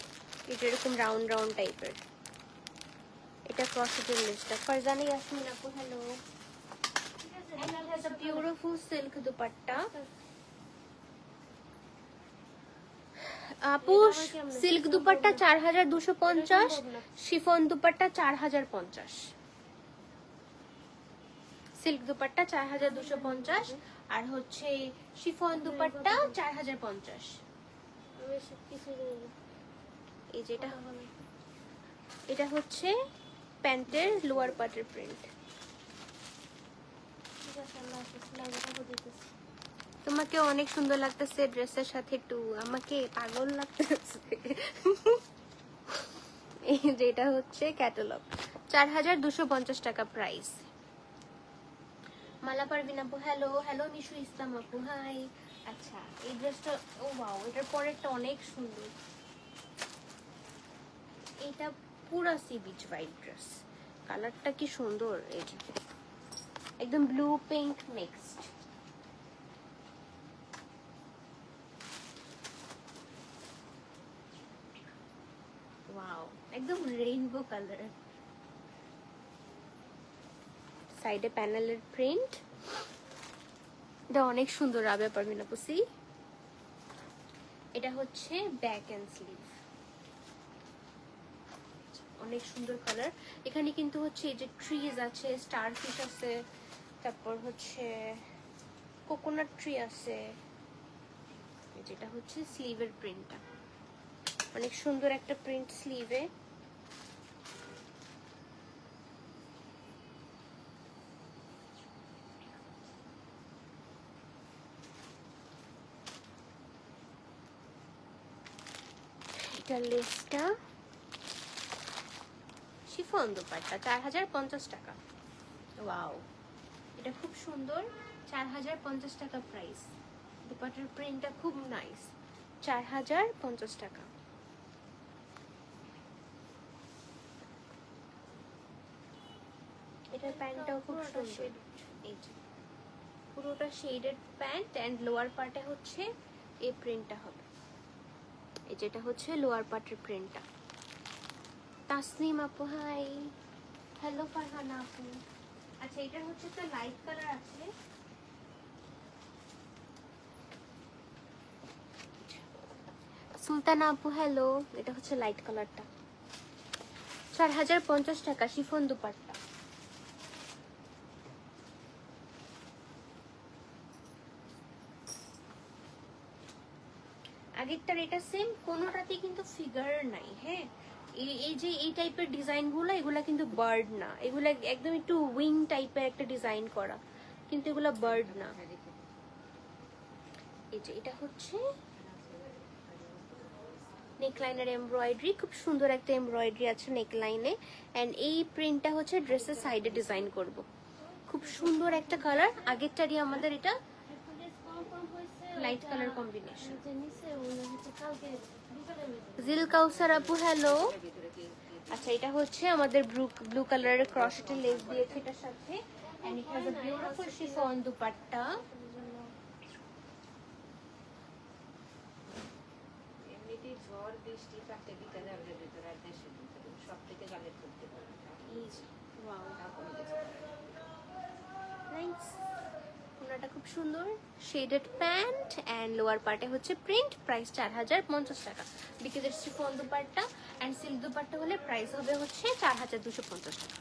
এটা এরকম রাউন্ড রাউন্ড টাইপের। এটা ক্রশেটের লেসটা। ফারজানা ইয়াসমিন আপু হ্যালো। বিউটিফুল সিল্ক দুপাট্টা আপু, silk dupatta 4250, chiffon dupatta 4050। Silk dupatta 4250 আর হচ্ছে শিফন দুপাট্টা 4050। এই যেটা, এটা হচ্ছে প্যান্টের লোয়ার পার্টের প্রিন্ট। তোমাকে অনেক সুন্দর লাগতেছে ড্রেসের সাথে, একটু আমাকে পাগল লাগতেছে। এই যেটা হচ্ছে ক্যাটালগ, 4250 টাকা প্রাইস। মালা পারভিন আপু হ্যালো। হ্যালো মিশু ইসলাম আপু হাই। আচ্ছা এই ড্রেসটা, ও ওয়াও, এটার পরেরটা অনেক সুন্দর। এটা পুরা সি বিচ হোয়াইট ড্রেস, কালারটা কি সুন্দর, এই যে একদম ব্লু পিঙ্ক মিক্সড। ওয়াও, একদম রেইনবো কালার। সাইডে প্যানেলের প্রিন্ট, এটা অনেক সুন্দর। রাবে পারমিন আপু সি, এটা হচ্ছে ব্যাক এন্ড স্লিভ, অনেক সুন্দর কালার। এখানে কিন্তু হচ্ছে এই যে ট্রিজ আছে, স্টার ফিশ আছে, তারপর হচ্ছে কোকোনাট ট্রি আছে। যেটা হচ্ছে স্লিভের প্রিন্টটা, অনেক সুন্দর একটা প্রিন্ট স্লিভে। এটা লেসটা, শিফন দুপাট্টা 4050 টাকা। ওয়াও, এটা খুব সুন্দর, 4050 টাকা প্রাইস। দুপাট্টার প্রিন্টটা খুব নাইস, 4050 টাকা। এটার প্যান্টটাও খুব সুন্দর, এই যে পুরোটা শেডেড প্যান্ট এন্ড লোয়ার পার্টে হচ্ছে এই প্রিন্টটা হবে। এই যেটা হচ্ছে লোয়ার পার্টের প্রিন্টটা। তাসনিম আপু হাই, হ্যালো ফারহানা আপু। আচ্ছা এটার হচ্ছে একটা লাইট কালার আছে, সুলতানা আপু হ্যালো। এটা হচ্ছে লাইট কালারটা, 4050 টাকা, শিফন দুপাট্টা। আগেরটার এটা সেম, কোনোটাতে কিন্তু ফিগার নাই। হ্যাঁ, এই যে এই টাইপের ডিজাইন গুলো, এগুলা কিন্তু বার্ড না, এগুলা একদম একটু উইং টাইপের একটা ডিজাইন করা, কিন্তু এগুলা বার্ড না। এই যে এটা হচ্ছে নেকলাইনের এমব্রয়ডারি, খুব সুন্দর একটা এমব্রয়ডারি আছে নেকলাইনে। এন্ড এই প্রিন্টটা হচ্ছে ড্রেসের সাইডে ডিজাইন করব, খুব সুন্দর একটা কালার। আগেরটারই আমাদের এটা লাইট কালার কম্বিনেশন। জিল কাউসার আপু হ্যালো। আচ্ছা এটা হচ্ছে আমাদের ব্লু কালারের ক্রশেটের লেস দিয়েছে এটার সাথে, and it has a beautiful chiffon dupatta. এমনিতেই ঝড় বৃষ্টি চারটে বিকালে আমরা ভেতরে আর দেশের ভিতরে সব থেকে গানের করতে পারি। ওনাটা খুব সুন্দর, শেডেড প্যান্ট এন্ড লোয়ার পার্টে হচ্ছে প্রিন্ট। প্রাইস 4050 টাকা। Because it's chiffon dupatta and silk dupatta হলে প্রাইস হবে হচ্ছে 4250 টাকা।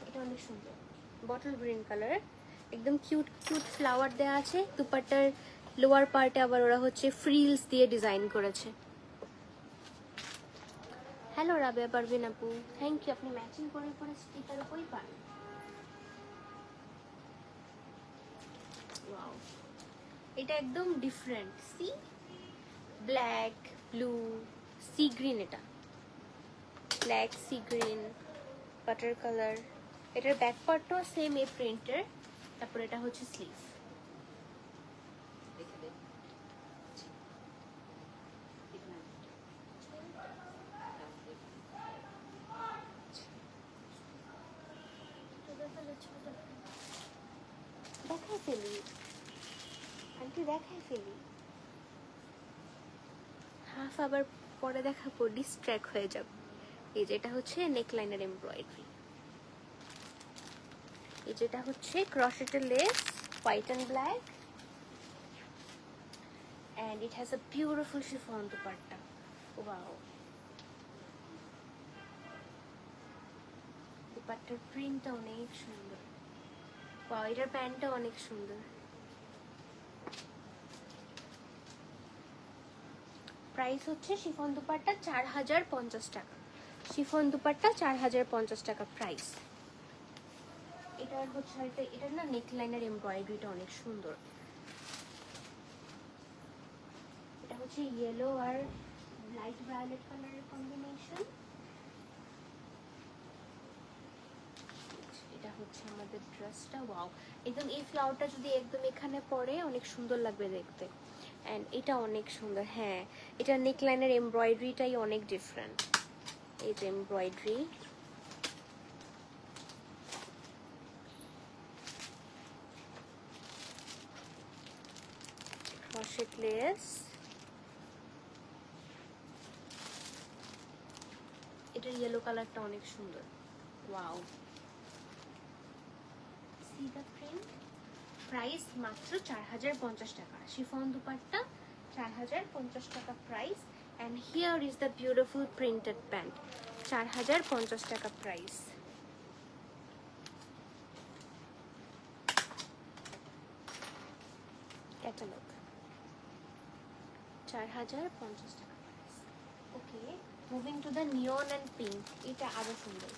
এটা অনেক সুন্দর, বটল গ্রিন কালার, একদম কিউট কিউট ফ্লাওয়ার দেওয়া আছে। দুপাট্টার লোয়ার পার্টে আবার ওরা হচ্ছে ফ্রিলস দিয়ে ডিজাইন করেছে। হ্যালো রাবেয়া পারভিন আপু, থ্যাংক ইউ। আপনি ম্যাচিং করে পরে স্টিকার উপরই পান। ওয়াও, এটা একদম different. See black, blue, sea green, এটা black, sea green, butter colour. এটার ব্যাক পার্টটাও সেম এই প্রিন্টের। তারপর এটা হচ্ছে স্লিভ। দেখাই ফেলি আন্টি, দেখাই ফেলি। হাফ আবার পরে দেখাবো, ডিস্ট্র্যাক্ট হয়ে যাবে। এই যেটা হচ্ছে নেকলাইনের এমব্রয়ডারি, এই যেটা হচ্ছে ক্রশেটের lace, white and black, and it has a beautiful chiffon dupatta. Wow, দুপাট্টার প্রিন্টটা অনেক সুন্দর। ওয়াও, এটার প্যান্টটা অনেক সুন্দর। প্রাইস হচ্ছে শিফন দুপাট্টা 4050 টাকা। শিফন দুপাট্টা 4050 টাকা প্রাইস। এটার হচ্ছে এটার না নেকলাইনের এমব্রয়ডারিটা অনেক সুন্দর। এটা হচ্ছে ইয়েলো আর লাইট ভায়োলেট কালারের কম্বিনেশন। এটা হচ্ছে আমাদের ড্রেসটা। ওয়াও, একদম এই ফ্লাওয়ারটা যদি একদম এখানে পড়ে অনেক সুন্দর লাগবে দেখতে। এন্ড এটা অনেক সুন্দর। হ্যাঁ, এটা নেকলাইনের এমব্রয়ডারিটাই অনেক ডিফারেন্ট। এই যে এমব্রয়ডারি, ক্রোশেট লেস, এটার ইয়েলো কালারটা অনেক সুন্দর। Wow, C the print. Price মাত্র 4050 টাকা। শিফন দুপাট্টা 4050 টাকা price. And here is the beautiful printed pant, 4050 টাকা প্রাইস। ক্যাটালগ 4050 টাকা price. Okay, moving to the neon and pink. এটা আরো সুন্দর।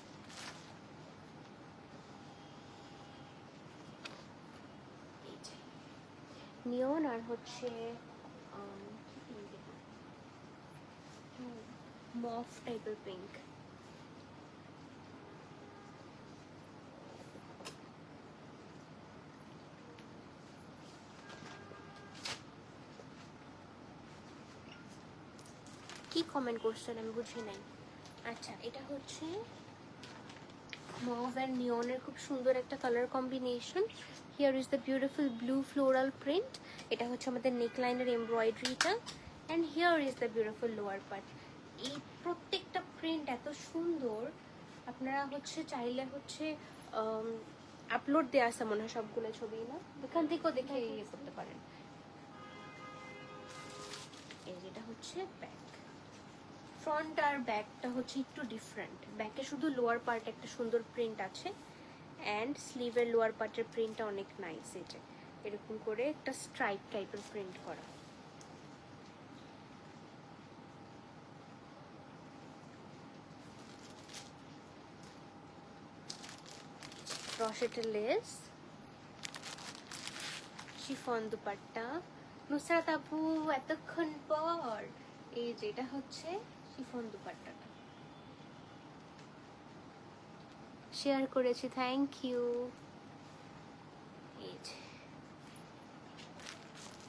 নিয়ন আর হচ্ছে মফ টাইপের পিঙ্ক। কি কমেন্ট করছেন আমি বুঝি নাই। আচ্ছা, এটা হচ্ছে মভ অ্যান্ড নিয়নের খুব সুন্দর একটা colour combination. Here is the beautiful blue floral print. এটা হচ্ছে আমাদের নেকলাইনের এমব্রয়ডারিটা। And here is the beautiful lower part. এই প্রত্যেকটা প্রিন্ট এত সুন্দর, আপনারা হচ্ছে চাইলে হচ্ছে আপলোড দেওয়া আছে মনে হয় সবগুলো ছবি, না এখান থেকেও দেখে ইয়ে করতে পারেন। এই যেটা হচ্ছে ব্যাক, ফ্রন্ট আর ব্যাকটা হচ্ছে একটু ডিফারেন্ট। ব্যাকে শুধু লোয়ার পার্ট একটা সুন্দর প্রিন্ট আছে, অ্যান্ড স্লিভের লোয়ার পার্টের প্রিন্টটা অনেক নাইস। এটা এরকম করে একটা স্ট্রাইপ টাইপের প্রিন্ট করা। ক্রশেটের লেস, শিফন দুপাট্টা। নুসরাত আপু এতক্ষণ পর। এই যেটা হচ্ছে শিফন দুপাট্টাটা শেয়ার করেছি, থ্যাংক ইউ। এই যে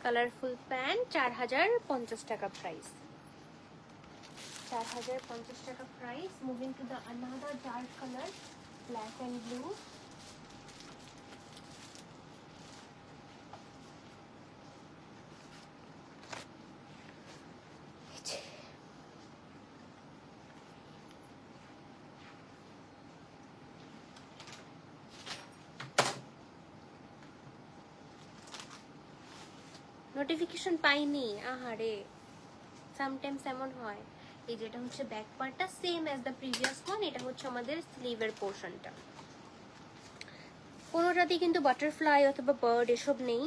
কালারফুল প্যান্ট 4050 টাকা প্রাইস। 4050 টাকা price. Moving to the another dark colour, black and blue. Notification পাইনি, আহারে, সামটাইমস এমন হয়। এই যেটা হচ্ছে ব্যাক পার্টটা same as the previous one. এটা হচ্ছে আমাদের স্লিভের পোর্শনটা। কোনোটাতে কিন্তু বাটারফ্লাই অথবা বার্ড এসব নেই,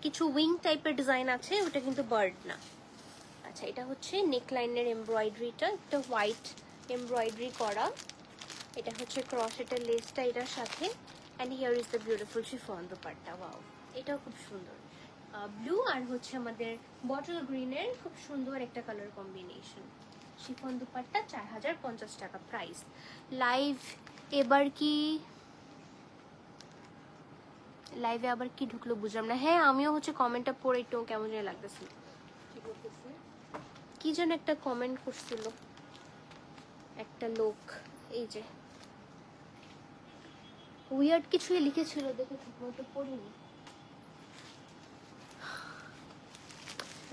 কিছু উইং টাইপের ডিজাইন আছে, ওটা কিন্তু বার্ড না। আচ্ছা, এটা হচ্ছে নেকলাইনের এমব্রয়ডারিটা, একটা হোয়াইট এমব্রয়ডারি করা। এটা হচ্ছে ক্রশেটের লেসটা এটার সাথে। And here is the beautiful chiffon dupatta. Wow, এটাও খুব সুন্দর। ব্লু আর হচ্ছে আমাদের বটল গ্রিনের খুব সুন্দর একটা কালার কম্বিনেশন। শিফন দুপাট্টা 4050 টাকা প্রাইস। লাইভ এবার কি লাইভে আবার কি ঢুকলো বুঝলাম না। হ্যাঁ আমিও হচ্ছে কমেন্টটা পড়ে একটু কেমন যেন লাগতেছিল, কি যেন একটা কমেন্ট করছিল একটা লোক, এই যে উইয়ার্ড কিছুই লিখেছিল, দেখে ঠিক মতো পড়িনি।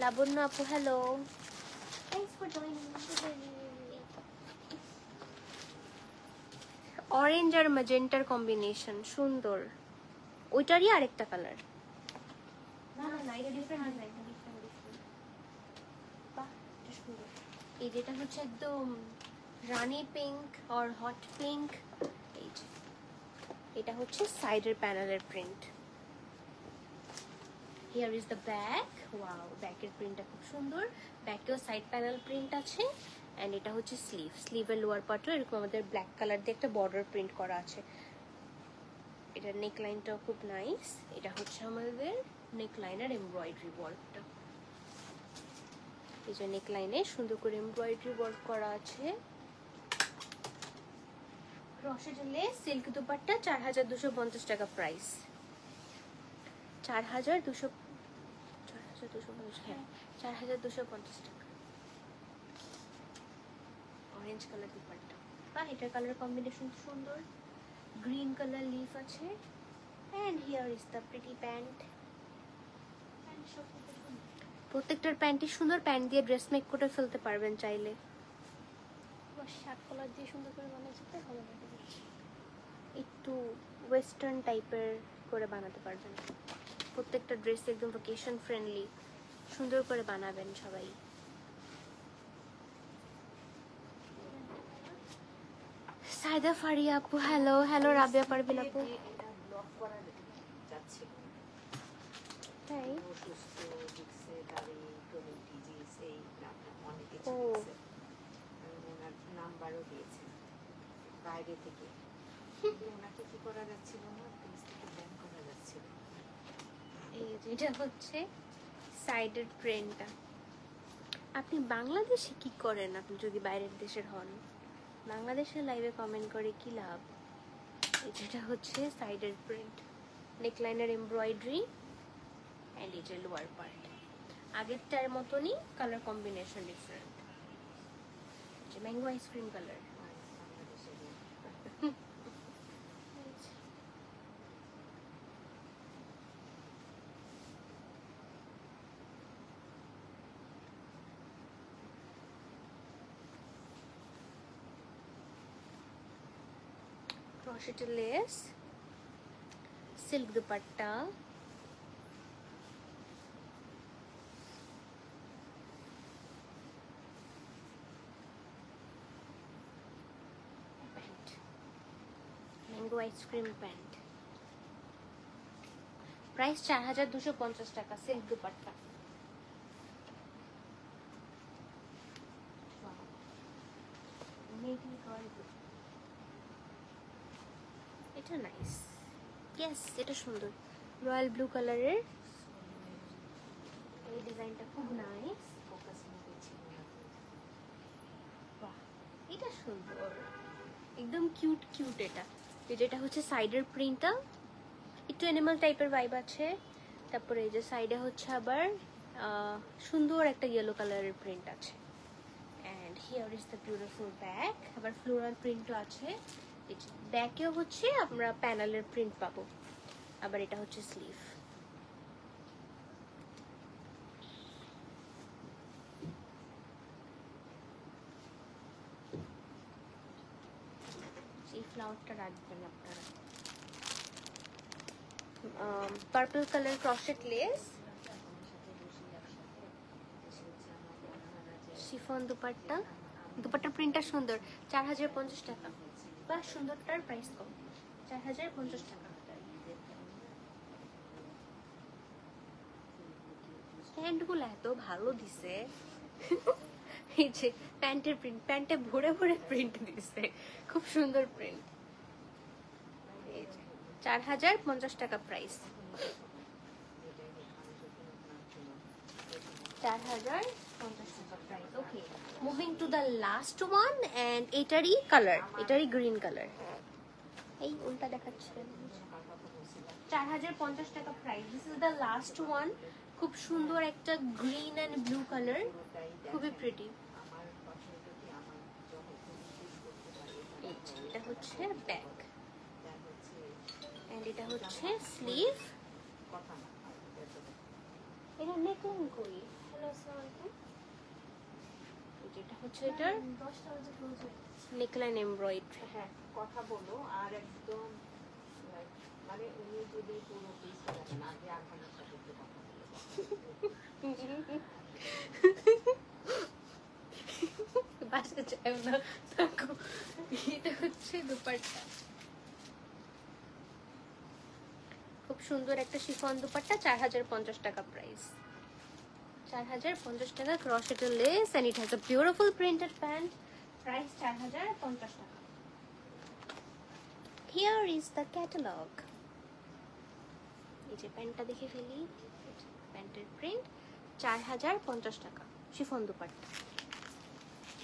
লাবণ্য আপু hello, thanks for joining. Orange আর ম্যাজেন্টার কম্বিনেশন সুন্দর, ওইটারই আরেকটা কালার। না না না, এটা ডিফারেন্ট ডিজাইন, বাহ এটা সুন্দর। এই যেটা হচ্ছে একদম রানী পিঙ্ক আর হট পিঙ্ক। এই যে এটা হচ্ছে সাইডের প্যানেলের print. Here is the back. Wow, ব্যাকের প্রিন্টটা খুব সুন্দর, ব্যাকেও সাইড প্যানেল প্রিন্ট আছে। এন্ড এটা হচ্ছে স্লিভ, স্লিভের লোয়ার পার্টও এরকম আমাদের ব্ল্যাক কালার দিয়ে একটা বর্ডার প্রিন্ট করা আছে। এটার নেক লাইনটাও খুব নাইস। এটা হচ্ছে আমাদের নেক লাইনের এমব্রয়ডারি ওয়ার্কটা। এই যে নেক লাইনে সুন্দর করে এমব্রয়ডারি ওয়ার্ক করা আছে। ক্রশেটে সিল্ক দুপাট্টা 4250 টাকা প্রাইস। 4250 টাকা। অরেঞ্জ কালার দুপাট্টা, বাহ এটার কালার কম্বিনেশন সুন্দর। গ্রিন কালার লিফ আছে। And here is the pretty pant. প্রত্যেকটার প্যান্টই সুন্দর, প্যান্ট দিয়ে ড্রেস মেক করে ফেলতে পারবেন চাইলে। শার্ট কলার দিয়ে সুন্দর করে বানাচ্ছে, তাই ভালো লাগে, একটু ওয়েস্টার্ন টাইপের করে বানাতে পারবেন। প্রত্যেকটা ড্রেস একদম ভেকেশন ফ্রেন্ডলি, সুন্দর করে বানাবেন সবাই। সাইদা ফারিয়া আপু হ্যালো। হ্যালো রাবিয়া পারভিন আপু। তাই ও নাম্বারও দিয়েছে বাইরে থেকে, ওনাকে কি করা যাচ্ছিল না, পেজ থেকে ব্যান করা যাচ্ছিল। এই যেটা হচ্ছে সাইডের প্রিন্টটা। আপনি বাংলাদেশে কি করেন? আপনি যদি বাইরের দেশের হন, বাংলাদেশের লাইভে কমেন্ট করে কি লাভ? এই যেটা হচ্ছে সাইডের প্রিন্ট, নেকলাইনের এমব্রয়ডারি এন্ড এই যে লোয়ার পার্ট আগেরটার মতনই, কালার কম্বিনেশন ডিফারেন্ট। যে ম্যাঙ্গো আইসক্রিম কালার। ক্রশেটের lace, silk dupatta, pant, mango ice cream pant. Price 4250 টাকা, সিল্ক দুপাট্টা। এটা নাইস, ইয়েস এটা সুন্দর, রয়্যাল ব্লু কালারের। এই ডিজাইনটা খুব নাইস, বাহ এটা সুন্দর, একদম কিউট কিউট। এটা যেটা হচ্ছে সাইডের প্রিন্টটা একটু অ্যানিমাল টাইপের ভাইব আছে। তারপরে এই যে সাইডে হচ্ছে আবার সুন্দর একটা ইয়েলো কালারের প্রিন্ট আছে। And here is the beautiful back, আবার ফ্লোরাল প্রিন্টও আছে। ব্যাকেও হচ্ছে আমরা প্যানেলের প্রিন্ট পাবো। আবার এটা হচ্ছে স্লিভ। এই ফ্লাওয়ারটা রাখবেন আপনারা। Purple colour crochet lace, chiffon dupatta. দুপাট্টার প্রিন্টটা সুন্দর, 4050 টাকা। বা সুন্দরটার প্রাইস কম, 4050 টাকা। প্যান্টগুলো এত ভালো দিছে। এই যে প্যান্টের প্রিন্ট, প্যান্টে ভরে ভরে প্রিন্ট দিছে, খুব সুন্দর প্রিন্ট। এই যে 4050 টাকা প্রাইস। 4050 টাকা price. Okay, moving to the last one, and এটারই কালার, এটারই গ্রিন কালার। এই উল্টা দেখাচ্ছে। 4050 টাকা price. This is the last one. খুব সুন্দর একটা গ্রিন এন্ড ব্লু কালার, খুবই প্রিটি। এটা হচ্ছে ব্যাক, এন্ড এটা হচ্ছে স্লিভ। এটা নেকলাইন করি। হ্যালো, আসসালামু আলাইকুম। যেটা হচ্ছে এটার নেকলাইন এমব্রয়ডারি। হ্যাঁ, কথা বলো আর একদম মানে উনি যদি পুরো পিস করেন আগে আঙ্কানের সাথে একটু কথা বলো। বাসা যায় না। এটা হচ্ছে দুপাট্টা, খুব সুন্দর একটা শিফন দুপাট্টা। 4050 টাকা প্রাইস। 4050 টাকা, ক্রসেটের lace, and it has a beautiful printed pant. Price 4050 টাকা। Here is the catalogue. এই যে প্যান্টটা দেখে ফেলি, প্যান্টের প্রিন্ট। 4050 টাকা, শিফন দুপাট্টা।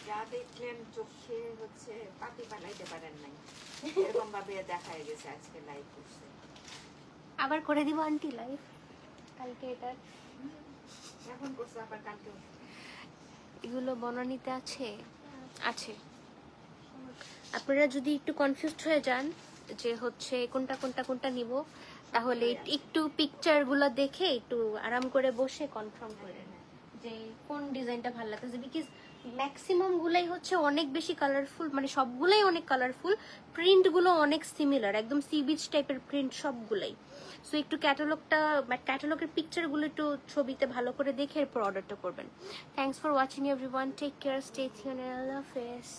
যা দেখলেন চোখে হচ্ছে পাতি বানাইতে পারেন নাই, এরকম ভাবে দেখায় গেছে আজকে লাইভ করছে। আবার করে দিব আন্টি লাইভ কালকে। এটা এখন করছে আবার কালকে। এগুলো বনানীতে আছে, আছে। আপনারা যদি একটু কনফিউজড হয়ে যান যে হচ্ছে কোনটা কোনটা কোনটা নিব, তাহলে একটু পিকচারগুলো দেখে একটু আরাম করে বসে কনফার্ম করে যে কোন ডিজাইনটা ভালো লাগতেছে। বিকজ ম্যাক্সিমাম গুলাই হচ্ছে অনেক বেশি কালারফুল, মানে সবগুলাই অনেক কালারফুল, প্রিন্টগুলো অনেক সিমিলার, একদম সি বিচ টাইপের প্রিন্ট সবগুলাই। সো একটু ক্যাটালগের পিকচারগুলো একটু ছবিতে ভালো করে দেখে এরপর অর্ডারটা করবেন। Thanks for watching everyone, take care, stay tuned, আল্লাহ হাফেজ।